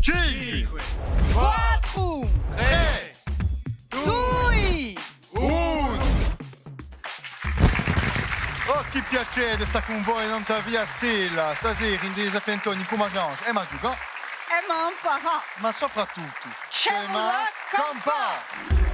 5, 4, 3, 2, 1. Oh, che piacere sta con voi, non ta via stella, stasera in dei Zapiantoni come Mariange e Magica, e man para. ma soprattutto Scema Campa.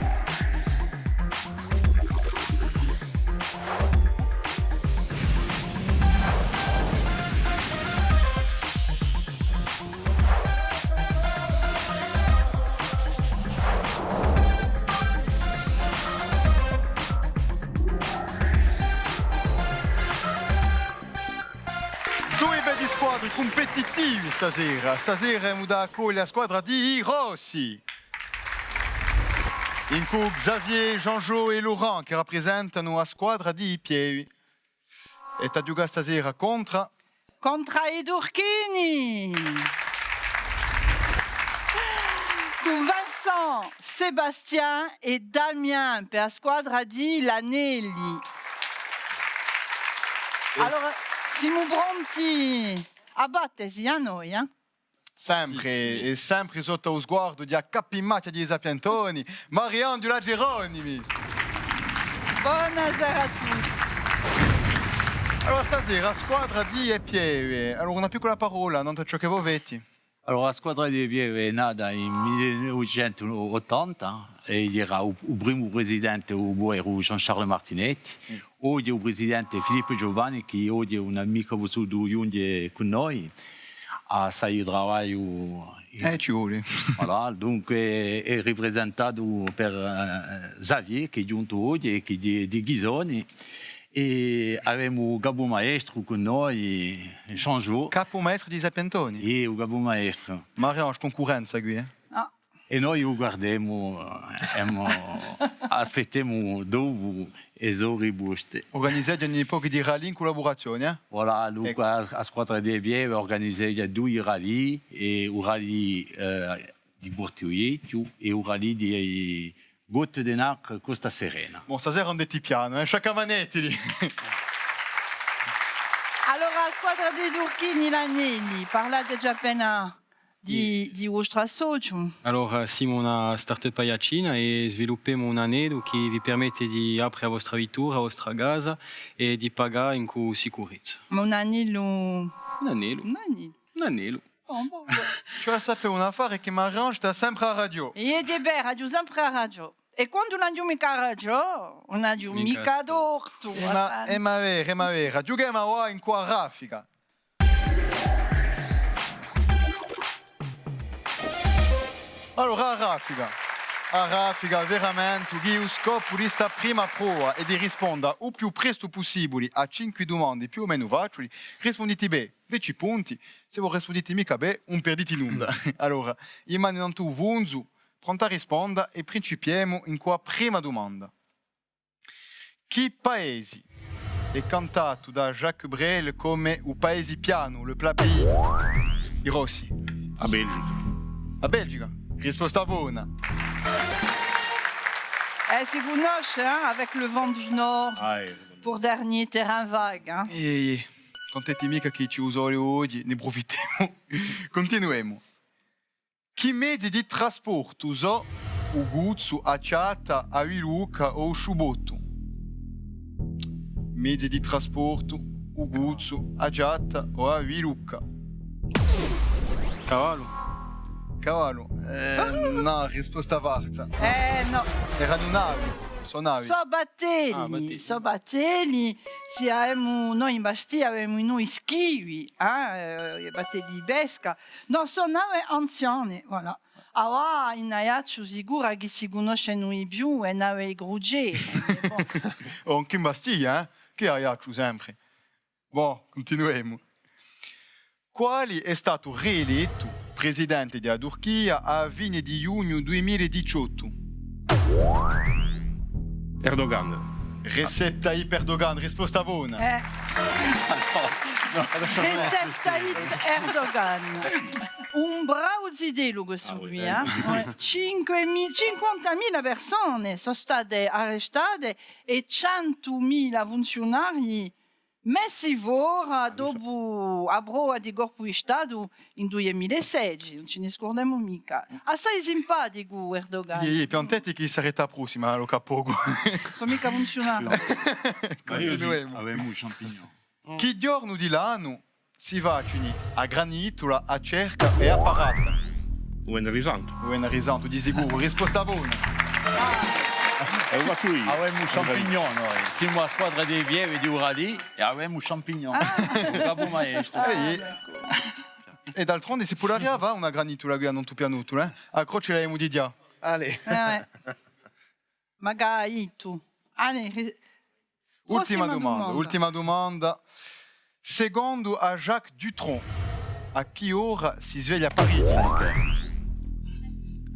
Due belle squadre competitive stasera. Stasera abbiamo da accogliere la squadra di Rossi. In cui Xavier, Jean-Jo e Laurent che rappresentano la squadra di Pieri. E ta giocare stasera contro Contra i Durchini. Con Vincent, Sébastien e Damien per la squadra di Lanelli. Allora, siamo pronti a battersi a noi, eh? sempre e sempre sotto lo sguardo di Accappimacchia di Zapiantoni, Marianne Dula Geronimi. Buonasera a tutti. Allora stasera squadra di Pieri. Allora una piccola parola, non ciò che voi vedi. Allora, la squadra di Pieri è nata nel 1980 e era il primo presidente era Jean-Charles Martinetti. Oggi è il presidente Filippo Giovanni, che oggi è un amico vissuto con noi. A sai lavoro. Ci vuole. Voilà, dunque è rappresentato per Xavier, che è giunto oggi, e che è di Ghisoni. E abbiamo Gabo Maestro con noi, Jean-Jo. Capo maestro di Zapiantoni. E il Gabo Maestro. Marianne, concorrenza qui, No. E noi lo guardiamo, aspettiamo dopo esori buste. Organizzate un po' di rally in collaborazione, eh? Voilà, Luca, la squadra di Bieve organizza due rally, e il rally di Bortioietto e il rally di Gotte de Nac Costa Serena. Bon, stasera andate piano, sciacamanetti lì. Allora, la squadra di Durchini Lanelli, parlate già appena di vostro socio. Alors, Simon a startup a Iacina e sviluppiamo un anello che vi permette di aprire la vostra vettura, la vostra casa e di pagare in sicurezza. Un anello. Un anello. Un anello. Un anello. Bon. Tu vas sapere un affare che Marianne sta sempre a radio. E di beh, radio sempre a radio. E quando non andiamo mica a radio, non andiamo mica d'orto. E ma vera, giochiamo in qua a raffica. Allora, a raffica veramente io scopo di questa prima prova e di rispondere il più presto possibile a 5 domande più o meno facili. Rispondete bene, 10 punti. Se voi rispondete mica bene, un perdite nulla. Allora, immaginando tu Vunzu, pronto a rispondere e principiamo in qua prima domanda. Chi paese è cantato da Jacques Brel come il paese piano, le plat pays? I Rossi. A Belgica. A Belgica. Risposta buona. Si conosce, hein, avec le vent du nord, pour dernier terrain vague. Hein. Contenti mica che ci usò oggi, ne approfittiamo. Continuiamo. Chi mezzi di trasporto usò o guzzo, a ciata, a viluca o sciubotto? Mezzi di trasporto, o guzzo, a ciata o a viluca? Cavallo. Cavallo. No, risposta varza. No. Erano navi. Sono navi. So battelli, se abbiamo noi in Bastia, abbiamo noi schivi, i battelli besca. No, sono navi anziane, voilà. Allora, in Aiaccio sicura che si conoscono i più e navi grugge. Oh, anche in Bastiglia, eh? Che Aiaccio sempre. Bon, continuiamo. Quale è stato rieletto presidente della Turchia a fine di giugno 2018? Erdogan. Recep Tayyip Erdogan, risposta buona. Recep Tayyip Erdogan. Un bravo ideologo su lui. 50.000 persone sono state arrestate e 100.000 funzionari Messivora, dopo abroa di corpo di Stato in 2016, non ce ne scordiamo mica. Assai simpatico Erdogan. E piantete che sarete a prossima, lo capogo. Sono mica funzionato. Continuiamo. Avevamo champignon. Chi giorno di l'anno si vaccini a Granitola, a Cerca e a Parata? Un risante. Buona risante, di sicuro. Risposta buona. È una qui. Avevamo champignon noi. Siamo a squadra dei Vievi di Urali e avevamo champignon. Un capo maestro. E d'altronde, se polaria va una Granitola che non tu pianuto, eh? A croce la di dia. Allez. Magari tu. Allez, Ultima prossima Ultima domanda. Secondo a Jacques Dutronc, a che ora si sveglia a Parigi?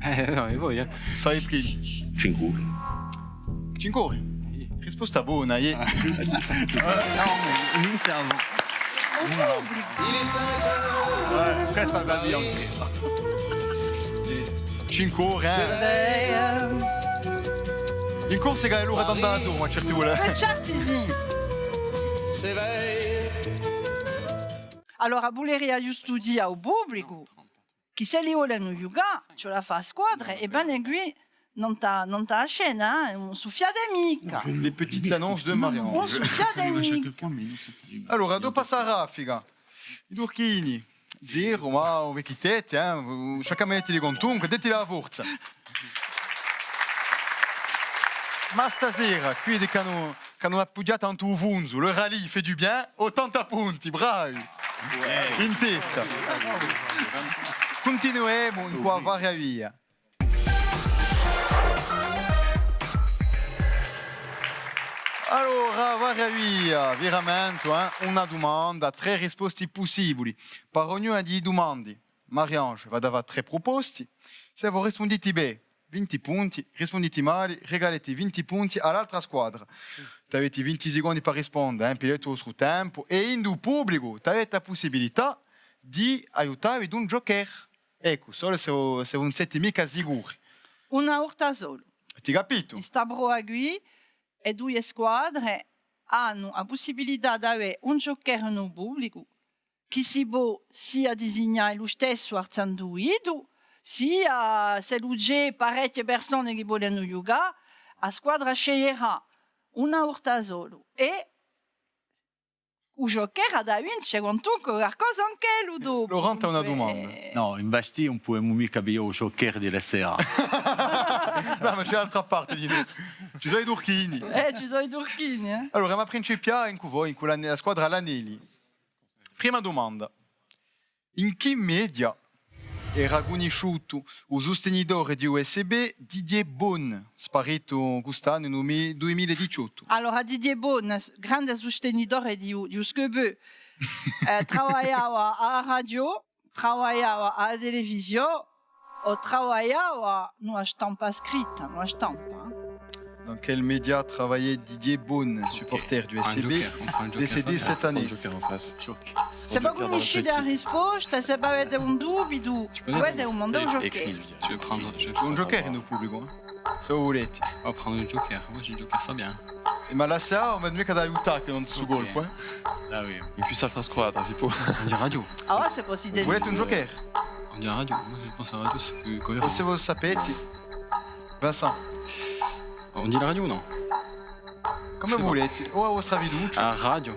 No, e voi, Sai prima. 5 ore. 5 ore. Risposta buona, Non siamo. Questa da via. 5 ore, eh? In corsa che è l'ora d'andare a dormire, a certe ore. Certo, sì. Allora, voleria giusto dire al pubblico che se li vogliono giocare, ce la fa a squadra, e bene qui non t'ha a scena, non soffiate mica. Les petites annonces de Marion. Non soffiate mica. Allora, dopo sta raffica, i turchini, zero, ma un vecchietti, chacun metti le contunque, detti la forza. Ma stasera, qui che hanno appoggiato un tuo vunzo, le rallye fait du bien, 80 punti, bravi. In testa. Continuiamo in qua varia via. Allora, varia via, veramente, una domanda, 3 risposte possibili. Per ognuna di domande, Marie-Ange va dare 3 proposte. Se voi rispondete bene, 20 punti, rispondete male, regalate 20 punti all'altra squadra. Avete 20 secondi per rispondere, pilota il vostro tempo, e in pubblico avete la possibilità di aiutare ad un joker. Ecco, solo se non siete mica sicuri. Una volta solo. Ti capito? In sta broa qui, e 2 squadre hanno la possibilità di avere un giocare nel pubblico che si può sia disegnare lo stesso arzanduido, sia se c'è parecchie persone che vogliono giocare, la squadra sceglierà una volta solo e il giocare ha da vincere con tu qualcosa anche lui dopo. Laurent ha una domanda. No, in Bastille non possiamo mica avere il joker della sera. No, ma c'è l'altra parte di noi. Ci sono i turchini. Ci sono i turchini, eh? Allora, ma principia in voi, in quella squadra l'Anelli. Prima domanda. In che media era conosciuto il sostenitore di USB Didier Bon, sparito quest'anno nel 2018? Allora, Didier Bon, grande sostenitore di USCB, lavorava alla radio, lavorava alla televisione o lavorava nella stampa scritta, nella stampa. Dans quel média travaillait Didier Bon, supporter du SCB, décédé cette année? Se pas conosci la risposta, se pas avete un dubbio, avete un mondo joker. Je vais prendre. Un joker in pubblico, se vous volete. On va prendre le joker. Moi, j'ai le joker Fabien. Ma la SEA, on va mica da aiutare che non su colpo, eh? Ah oui. Et puis ça le squadra, si può. On dit radio. Ah ouais, c'est possible. Vous volete un joker? On dit radio. Moi, je pense à radio, c'est plus cohérent. Se vous sapete. Vincent, On dit la radio ou non? come volete. O a vostra fiducia. À radio.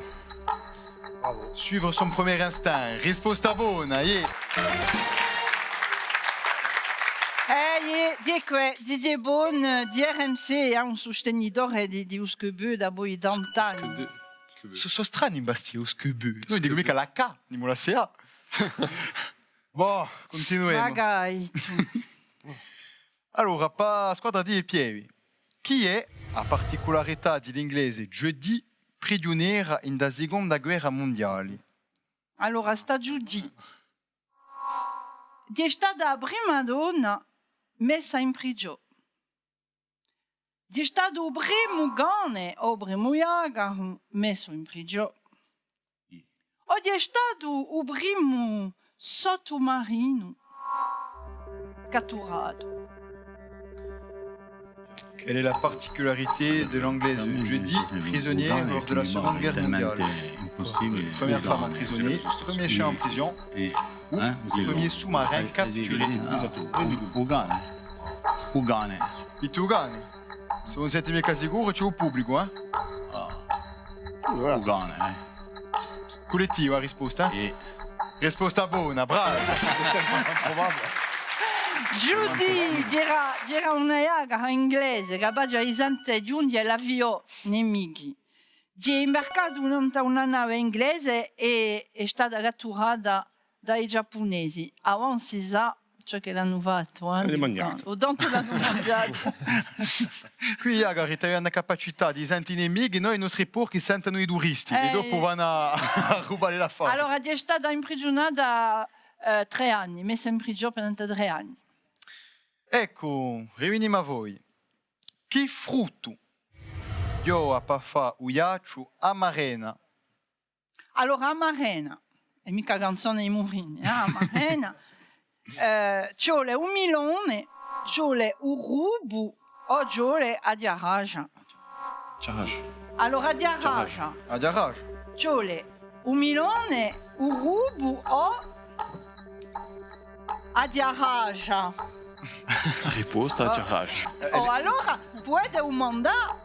Suivre son premier instinct. Risposta buona, yeah. Didier Bon, di RMC, è un sostenitore di USCB da poi da anni. Sono strani in Bastia, o scubu. Noi dico mica la K, dico la SEA. Boh, continuiamo. Magari. Allora, squadra di piedi. Chi è, a particolarità dell'inglese jeudi, prigioniera in da seconda guerra mondiale? Allora, sta giù di è stata la prima donna messa in prigione. È stato il primo cane o primo iago messo in prigione. O è stato il primo sottomarino catturato. Quelle est la particularité de l'anglaise jeudi, prisonnière lors de la Seconde Guerre mondiale? Première femme emprisonnée, premier chien en prison, ou premier sous-marin capturé. Ugane. I Tugani. Se non siete mica sicuri, c'è un pubblico, eh? Ugane. Collettiva la risposta? Risposta buona, bravo! Judy dirà una iaga inglese che ha già isante giunti all'avvio nemici. Si è imbarcato una nave inglese e è stata catturata dai giapponesi. Avanti si sa ciò che l'hanno fatto. Le mangiato. O tanto l'hanno mangiato. Qui Iaga ha una capacità di sentire i nemici, noi i nostri porchi sentono i turisti e dopo vanno a rubare la fame. Allora è stata imprigionata 3 anni, messa in prigione per 3 anni. Ecco, riveniamo a voi. Chi frutto io a papà uiaccio amarena? Allora Amarena, è mica canzone di Mourini, Amarena, c'ole un milone, c'ole un rubu o c'ole a diaraja. Allora a diaraja, A Diarage. c'ole un milone, un rubu o a diaraja. Risposta a Ciarage. O allora può un mandato,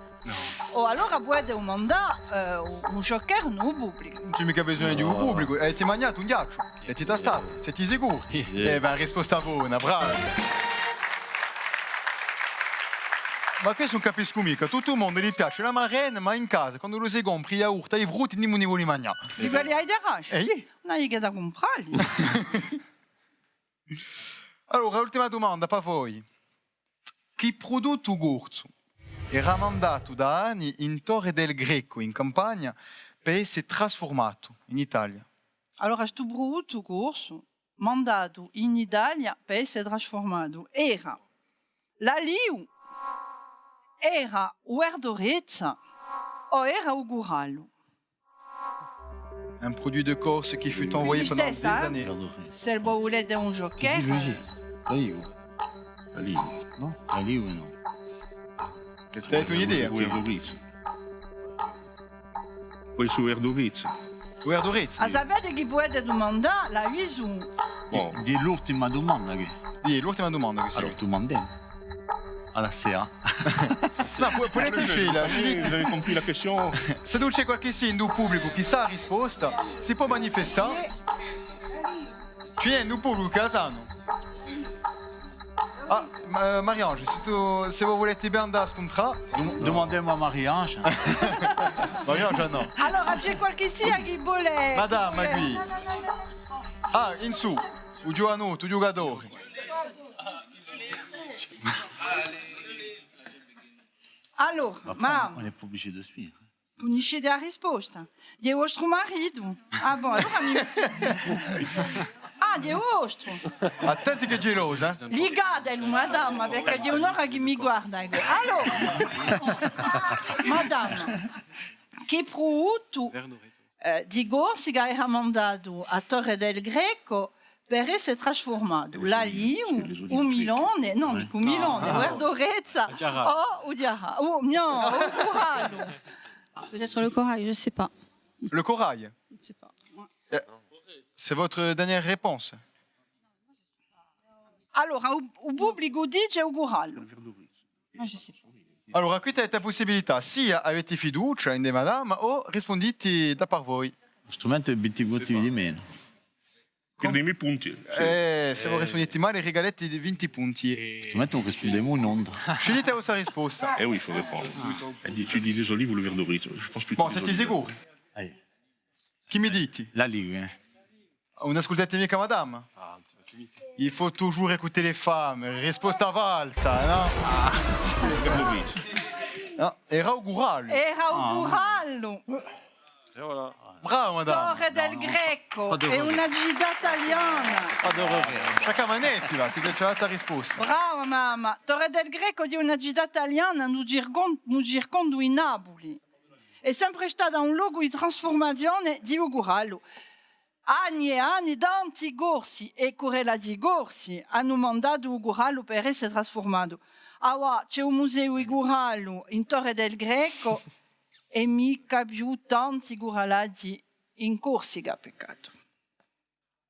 o allora può un mandato un joker no pubblico. Non c'è mica bisogno di un pubblico. E ti hai mangiato un ghiaccio? E ti tastato? Siete sicuri? Ben, risposta buona, bravo. Ma questo non capisco mica. Tutto il mondo gli piace la marraine, ma in casa, quando lo si compra yaourt e i frutti, non ne vuole mangiare. Di quelli ai diaraja? Ehi? Non hai che da comprarli. Allora, ultima domanda per voi. Che prodotto gorzo era mandato da anni in Torre del Greco, in Campania, per essere trasformato in Italia? Allora, questo prodotto corso mandato in Italia per essere trasformato era l'aliu, era l'erdorezza o era il guralo. Un produit de Corse qui fut envoyé pendant des Tristesse, hein? années. Se il volete un joker, Aliu no. T'hai un'idea? Poi su Erdorizzo. O Erdorezza? a sapete chi può domandare la visu? Oh, Di l'ultima domanda che... Sì, l'ultima domanda che Allora, tu mandiamo. Alla SEA. No, potete scegliere. Vous avez compris la question? Se non c'è qualche signo del pubblico che sa la risposta, si può manifestare. C'è un pubblico casano. Ah, Marie-Ange, se voi volete ben andare a scontrare, Domandiamo a Marie-Ange. Marie-Ange no. Allora c'è qualche sia chi vuole... Madame, qui. Ah, in su, il giovanotto, il giocatore. Allora, ma On è pubblici da spia. conoscete la risposta? Di vostro marito. Ah, bon, allora mi... Ah, di vostro. Attenti che è gelosa. Ligatelo, madame, perché di un'ora che mi guarda. Allora, madame, che prodotto di Corsica era mandato a Torre del Greco per essere trasformato? L'aliu, un milone, non dico un milone, l'erdorezza o diara, no, un curalo. Peut-être le corail, je ne sais pas. Le corail. Je ne sais pas. C'est votre dernière réponse. Allora, il pubblico dice un curalo. Moi, je ne sais pas. Allora, qui avete la possibilità sia avete fiducia in De Madame o rispondete da par voi. Lo strumento è 20 punti di meno. Per i miei punti. Se voi rispondete male, regalete di 20 punti. Lo strumento che rispondiamo in onda. Scegliete la vostra risposta. Eh oui, il faut répondre. Elle dit, tu dis les olives ou le verre d'Orizzo? Je pense plutôt Bon, les siete olives. sicuri? Chi mi dite? La Ligue. Non ascoltate mica Madame? Il faut toujours écouter les femmes. Risposta valsa, no? Verre d'Orizzo. No, era augurale. Era un curalo. Bravo, Madame. Torre del Greco, Pas de è robe. una gita italiana. Chacamanetti, là, ti c'è la risposta. Brava mamma, Torre del Greco di una gita italiana non circondo in Napoli. È sempre stata un luogo di trasformazione di un curalo. anni e anni tanti corsi e querela di corsi hanno mandato il Gurallo per essere trasformato. Allora, c'è un museo di Gurallo in Torre del Greco e mica più tanti Guralati in Corsica, peccato.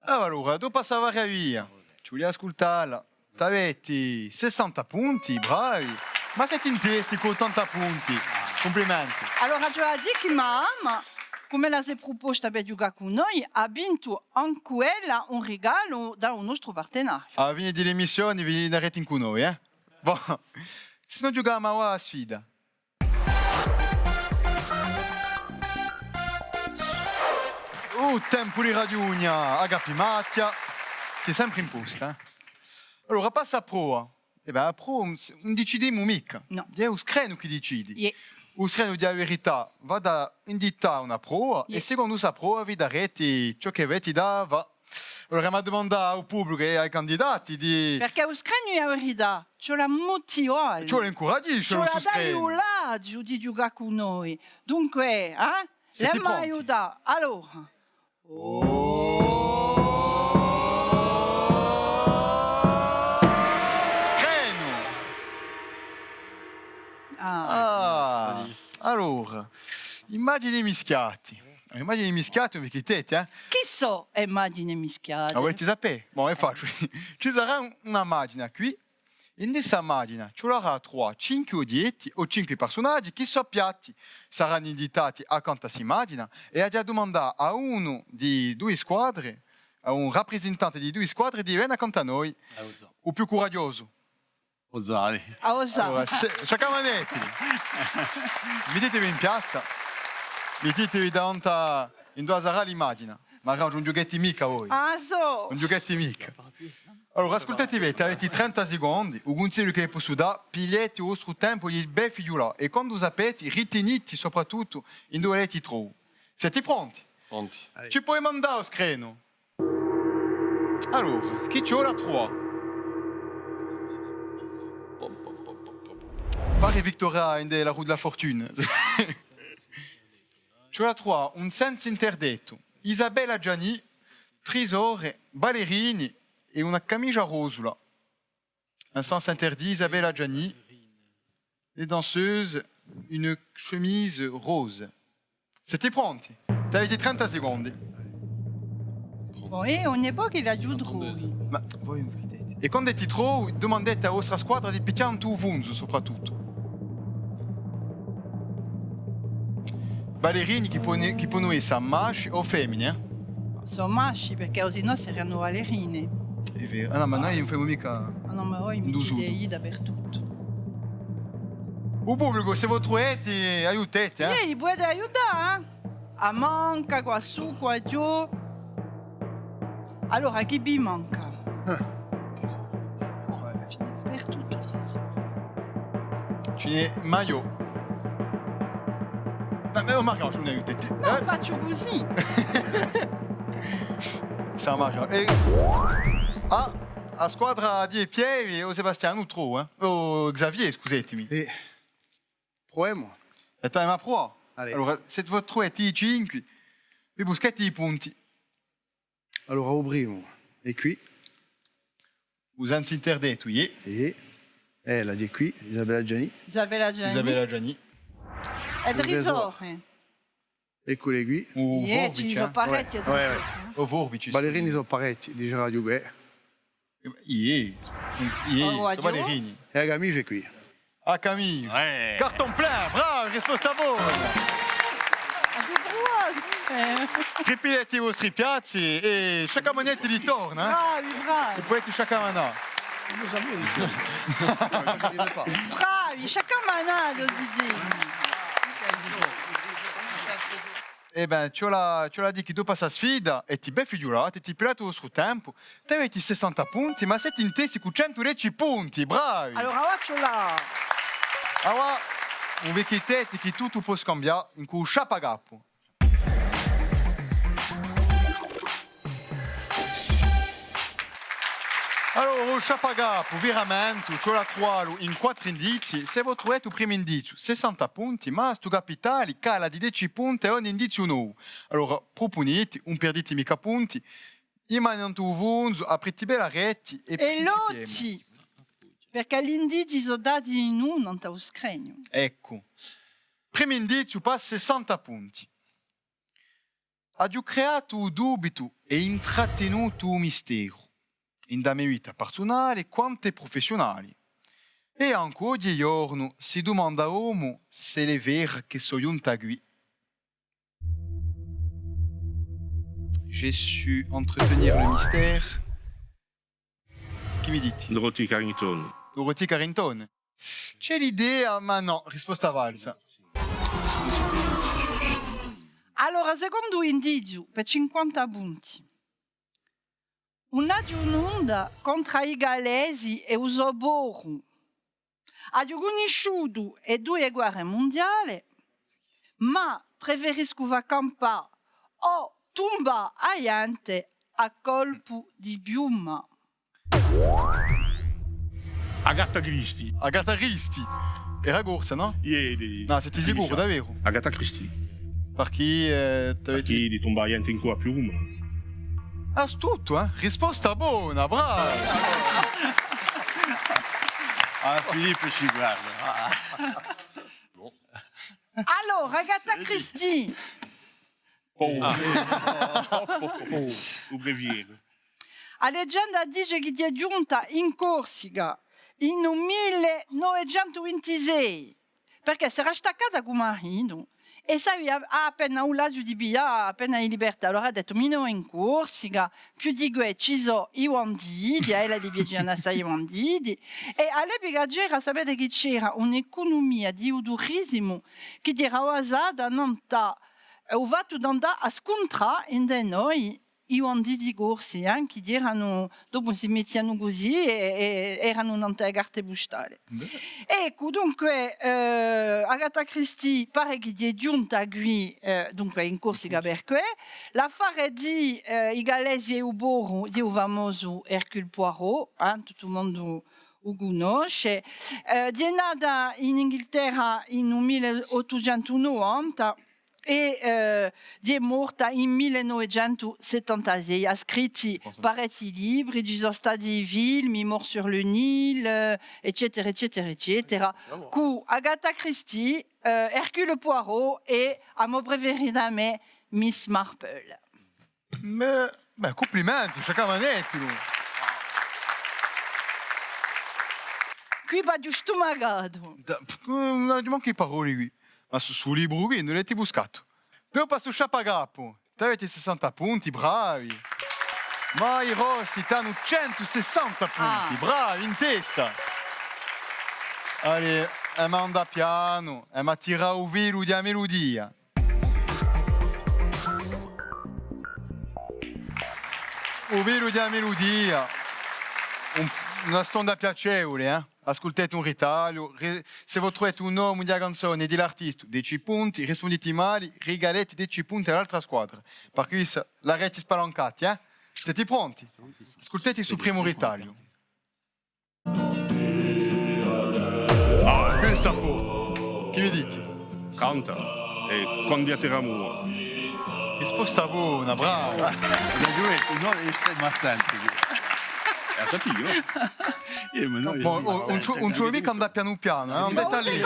Allora, dopo passava via, ci volevi ascoltarla. T'avete 60 punti, bravi. Ma siete in testi con 80 punti. Complimenti. Allora, io dico che mamma, come la si è proposta per giocare con noi, ha vinto anche quella un regalo da un nostro partenario. A fine dell'emissione vi narrete con noi, eh? Bon, se non giochiamo a sfida. Tempo di radiunia, Agapi Mattia, che è sempre in posta. Allora, passa a prova. E beh, a prova non decidiamo mica. No. È lo screno che decide. Yeah. Lo screno di verità va da indicare una prova Yeah. e secondo questa prova vi darete ciò che avete da va. Allora, mi domanda al pubblico e ai candidati di... Perché lo screno è la verità, c'è la motivale. Ci vuole incoraggisce C'è lo la screno. dagliulaggio di giocare con noi. Dunque, Siete le pronti? aiuta. Allora. Screno! Ah. Allora, immagini mischiati. Immagini mischiati, vi chiedete, eh? Chi so immagini mischiate? La volete sapere? Bon, è facile. Ci sarà una macchina qui. In questa macchina ci sarà 3, 5 o 10 o 5 personaggi che sono piatti. Saranno indicati accanto a questa macchina e a domandare a uno di due squadre, a un rappresentante di due squadre di venire accanto a noi, o più coraggioso. Ozzari. A osare. Allora, sciacamanetti, mettetevi in piazza, mettetevi davanti in due sarà l'immagina. Ma non giochetti mica voi. Ah, so. Non giochetti mica. Allora, ascoltatevi, avete 30 secondi, un consiglio che posso dare, pigliate il vostro tempo di bei figlioli e quando sapete, ritenete soprattutto in dove ti trovi. Siete pronti? Pronti. Ci puoi mandare lo screno. Allora, chi c'è la 3? Pare Victoria in la Rue de la Fortune. C'è la 3, un senso interdetto. Isabella Gianni, Tresore, ballerini e una camicia rosola. Un sens interdit, Isabella Gianni. Les danseuses, une chemise rose. Siete pronti? Avete 30 secondi. Bon, e ogni po' che l'aiuto lui. Ma voi non vedete. E quando ti trovi, domandate alla vostra squadra di picchiare un tuo vunzo, soprattutto. Ballerini che possono essere maschi o femmine. Sono maschi perché così no saranno ballerine. È vero. Ah no, ma noi non facciamo mica... Ma non me vuoi mi Dusudo. chiedi dappertutto. Il pubblico, se voi trovate, aiutate, eh? Ehi, puoi aiutare? A manca, qua su, qua giù. Allora, chi vi manca? Ce n'è dappertutto, tesoro. Ce n'è Maio. No, Mario, non aiutate. No, faccio così. Ça marche. E... Ah, la squadra di Pieri o Sebastiano Trou, eh? O Xavier, scusatemi. E proviamo. E te ma pro. Allez. Allora, se voi trovate i 5, vi buscate i punti. Allora apriamo. E qui. Usanza interdetto, yeah. E la di qui, Isabella Gianni. Isabella Gianni. Isabella Gianni. E Tresore. E quelle qui. O Yeah, ci Vorbici, sono eh? parecchi a Ouais, Tresore. O Vorbici. Ballerini sono parecchi di Radio Beh. Yeah. Oh, Yeah, adieu. sono ballerini. E la camicia è qui. Ah, Camille. Ouais. Carton plein, bravo, risposta buona. Ripilete i vostri piazzi e sciacamanete li torna, eh? Bravi, bravi. E poi ti sciacamana. Bravi, chacun manado di dire. E ben, ce l'ha dit che dopo questa sfida e ti bei figliolati, ti pilate il vostro tempo, ti avete 60 punti, ma siete in testi con 110 punti, bravi! Allora, faccio là. Allora, un vecchietto che tutto può scambiare in cui sciapagapo. Allora, il Chapagapo, veramente, c'ho la trovo in 4 indizi. Se voi trovate il primo indizio, 60 punti, ma sto capitale cala di 10 punti e ogni indizio nuovo. Allora, proponete, un perdite mica punti, immaginate un vunzo, aprite bene la rete e E l'oggi, perché gli indizi sono dati in uno, non te lo scregno. Ecco. Primo indizio, passa 60 punti. Ha creato un dubito e intrattenuto un mistero. In da mia vita personale quanto professionale. E anche oggigiorno si domanda a uomo se è vero che sono giunta qui. J'ai su entretenir le mystère. Chi mi dite? Dorothy Carrington. Dorothy Carrington. C'è l'idea, ma no, risposta valsa. Allora, secondo indizio, per 50 punti. Una giunta contro i galesi e i soboro. Ha conosciuto le 2 guerre mondiali, ma preferisco campare o tomba a gente a colpo di piuma. Agatha Christie. Agatha Christie. Era corsa, no? Ieri. No, siete sicuro, davvero? Agatha Christie. Per chi Perché di tombare gente in qua più uma. Astuto, eh? Risposta buona, bravo! Ah, Filippo ci guarda. Allora, Agatha Christie, Su breviere. la leggenda dice che è giunta in Corsica in 1926, perché si era staccata con marito e sapeva appena un laggio di via, appena in libertà. Allora ha detto, mi no in Corsica, più di que ci sono i banditi, la di viaggiare assai i banditi, e all'epoca c'era, sapete che c'era un'economia di turismo che era basata non ta, o fatto da andare a scontrare in noi i banditi corsi, che erano, dopo si mettevano così e erano non te carte postali. Ecco, dunque, Agatha Christie pare che è giunta qui, dunque in Corsica perché l'affare di i galesi e i boro di un famoso Hercule Poirot, tutto il mondo lo conosce, è nata in Inghilterra in 1890 e è morta in 1976. Ha scritto parecchi libri, ci sono stati film, Mort sur le Nil, eccetera, eccetera, eccetera. Con Agatha Christie, Hercule Poirot e, a mio preferito a me, Miss Marple. Beh, complimenti, Sciacamanetti. Qui va giusto magato. Non ti manchi parole qui. Ma sul libro qui non l'avete buscato. Dopo su Chapagapo, avete 60 punti, bravi. Ma i rossi hanno 160 punti, bravi, in testa. Allora, manda piano, ma tira un velo di melodia. Un velo di melodia. Una stonda piacevole, eh? Ascoltate un ritaglio, se voi trovate un nome di canzone dell'artista, 10 punti, rispondete male, regalate 10 punti all'altra squadra. Per cui la rete spalancati, eh? Siete pronti? Ascoltate il suo primo ritaglio. Che sapo? Che mi dite? Canta. E quando a Teramua. Risposta buona, bravo. No, io sto assente. È capito? Un ciò mica andare piano piano, non andate lì.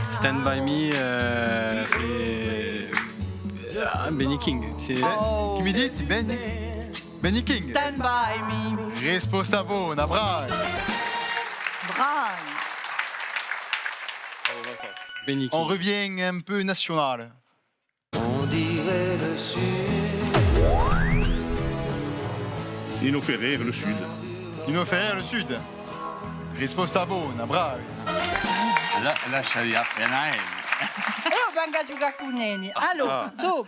Stand By Me, c'est Benny King. Chi mi dite? Benny King? Stand by me. Risposta buona, bravi. Bravi. Benny On King. revient un peu national. Nino Ferrer, le Sud. Nino Ferrer, le Sud. Risposta buona, bravi. Lasciali appena Io vengo a giocare con Neni. Allora, dopo.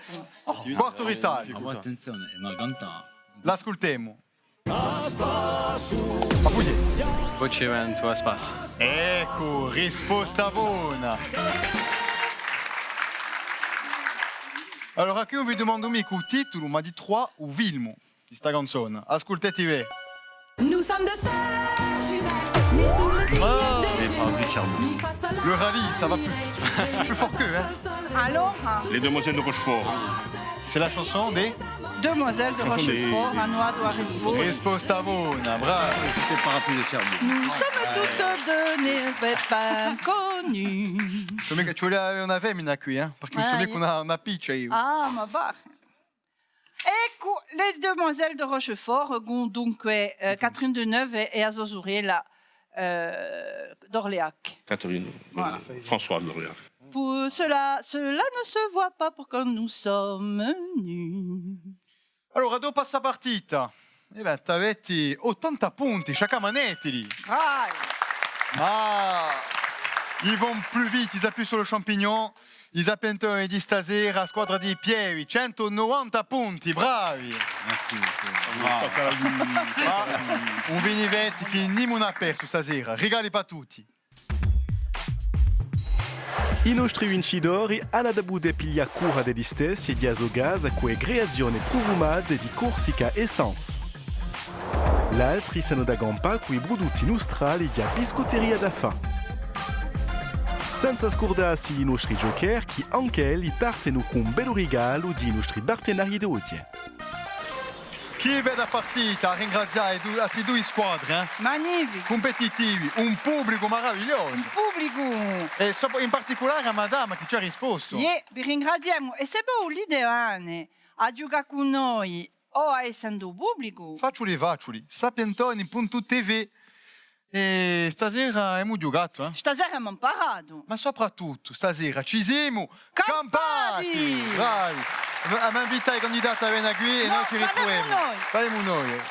Quarto ritaglio. Ma attenzione, ma canta. L'ascoltiamo. Ma puglie. Voce vento a spasso. Ecco, risposta buona. Allora, qui io vi domando mica il titolo, ma di trois o film di sta canzone. Ascoltatevi. Nous sommes deux sœurs jumelles, nées sous le ciel Ah, mais pas dégelé, du Cherbourg. ni face à la Le rallye, ça va plus fort qu'eux. Hein. Alors, Les demoiselles de Rochefort. C'est la chanson des Demoiselle de Rochefort, à Noix d'Oiresbourg. Risposta buona, bravo. C'est parapluie de Cherbourg. Nous sommes toutes deux nées pas connues. Tu voulais una femmina qui, hein? Perché Ah, so io- mica una piccia io. Ah, ma va. Ecco, les demoiselles de Rochefort, dunque Catherine Deneuve e Azozuriella d'Orléac. Catherine, Voilà. François de Lorient. Pour cela ne se voit pas pourquoi nous sommes nus. Allora, dopo questa partita, avete 80 punti, chaque manette lì. Ah, Ah, ils vont plus vite, ils appuient sur le champignon. Ils appentono di stasera, squadra di Pieri, 190 punti, bravi. Merci. Un Vinivetti che non ha perso stasera, regali per tutti. I nostri vincitori hanno avuto piglia cura degli stessi e di Azogaz con creazione profumata di Corsica Essence. L'altri sono da gampa con i prodotti nostrali di biscotteria da fa. Senza scordarsi i nostri giocher che anche li partono con un bel regalo di nostri partenari d'oggi. Che bella partita, a ringraziare queste due squadre, magnifique. competitivi, un pubblico meraviglioso. Un pubblico. E in particolare a Madame che ci ha risposto. Vi ringraziamo. E se voi l'idea a giocare con noi o a essendo pubblico, Facciuli, sapientoni.tv. E stasera abbiamo giocato, stasera abbiamo imparato. Ma soprattutto stasera ci siamo Campati! campati! Bravi! Abbiamo invitato i candidati a venire qui e No, noi ci ritroviamo. faremo noi. Faremo noi.